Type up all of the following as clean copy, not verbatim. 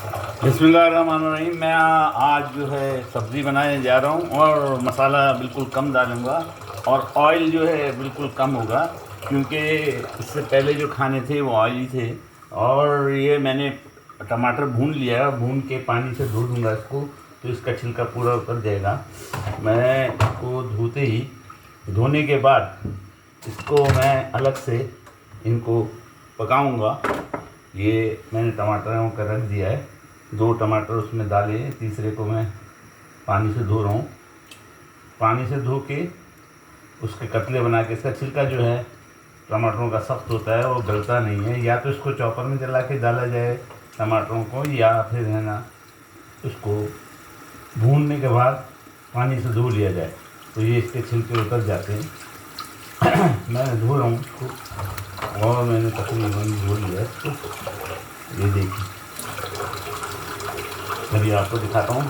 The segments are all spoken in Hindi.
बिस्मिल्लाहिर्रहमानिर्रहीम। मैं आज जो है सब्ज़ी बनाने जा रहा हूँ और मसाला बिल्कुल कम डालूँगा और ऑयल जो है बिल्कुल कम होगा, क्योंकि इससे पहले जो खाने थे वो ऑयली थे। और ये मैंने टमाटर भून लिया है, भून के पानी से धो दूँगा इसको, तो इसका छिलका पूरा उतर जाएगा। मैं इसको धोने के बाद इसको मैं अलग से इनको पकाऊँगा। ये मैंने टमाटरों का रख दिया है, 2 टमाटर उसमें डाले, तीसरे को मैं पानी से धो रहा हूँ। पानी से धो के उसके कतले बना के, इसका छिलका जो है टमाटरों का सख्त होता है, वो गलता नहीं है। या तो इसको चॉपर में जला के डाला जाए टमाटरों को, या फिर है ना उसको भूनने के बाद पानी से धो लिया जाए, तो ये इसके छिलके उतर जाते हैं। मैं धो रहा हूँ इसको और मैंने तकरीबन धो लिया इसको। ये देखिए, अभी आपको दिखाता हूँ।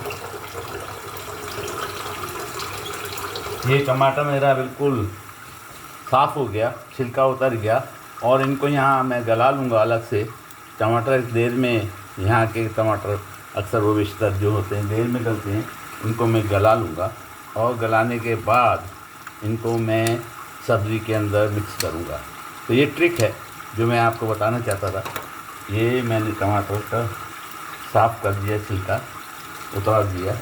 ये टमाटर मेरा बिल्कुल साफ़ हो गया, छिलका उतर गया। और इनको यहाँ मैं गला लूँगा अलग से। टमाटर देर में, यहाँ के टमाटर अक्सर वो बेशतर जो होते हैं देर में गलते हैं, इनको मैं गला लूँगा। और गलाने के बाद इनको मैं सब्ज़ी के अंदर मिक्स करूँगा। तो ये ट्रिक है जो मैं आपको बताना चाहता था। ये मैंने टमाटर का साफ़ कर दिया, छिलका उतार दिया,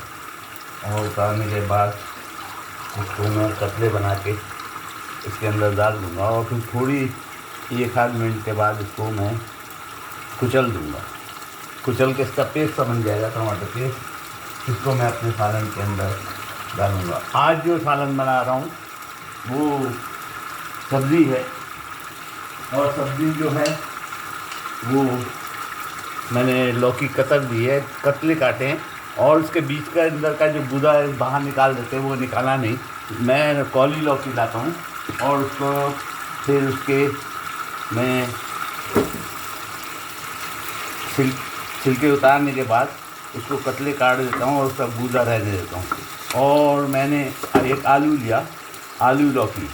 और उतारने के बाद इसको मैं कतले बना के इसके अंदर डाल दूँगा। और फिर थोड़ी 1 आध मिनट के बाद इसको मैं कुचल दूँगा। कुचल के इसका पेस्ट सा बन जाएगा, टमाटर पेस्ट। इसको मैं अपने सालन के अंदर डालूँगा। आज जो सालन बना रहा हूँ वो सब्ज़ी है, और सब्ज़ी जो है वो मैंने लौकी कतर दी है, कतले काटे हैं, और उसके बीच का अंदर का जो गूदा है बाहर निकाल देते हैं, वो निकाला नहीं। मैं कौली लौकी लाता हूँ और उसको फिर उसके मैं छिलके उतारने के बाद उसको कतले काट देता हूँ और उसका गूदा रहने देता हूँ। और मैंने एक आलू लिया, आलू लौकी,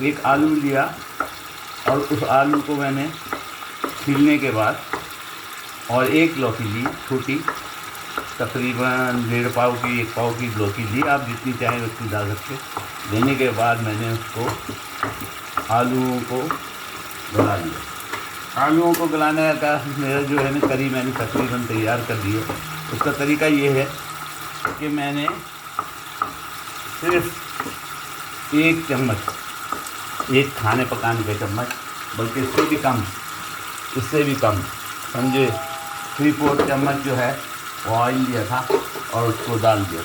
एक आलू लिया, और उस आलू को मैंने छीलने के बाद, और एक लौकी ली छोटी, तकरीबन 1.5 पाव की, 1 पाव की लौकी ली, आप जितनी चाहें उतनी डाल सकते। देने के बाद मैंने उसको आलूओं को गला लिया। आलूओं को गलाने का मेरा जो है ना करी मैंने तकरीबन तैयार कर दी है। उसका तरीका ये है कि मैंने सिर्फ 1 चम्मच, एक खाने पकाने का चम्मच, बल्कि इससे भी कम समझे 3/4 चम्मच जो है वो ऑयल लिया था और उसको डाल दिया।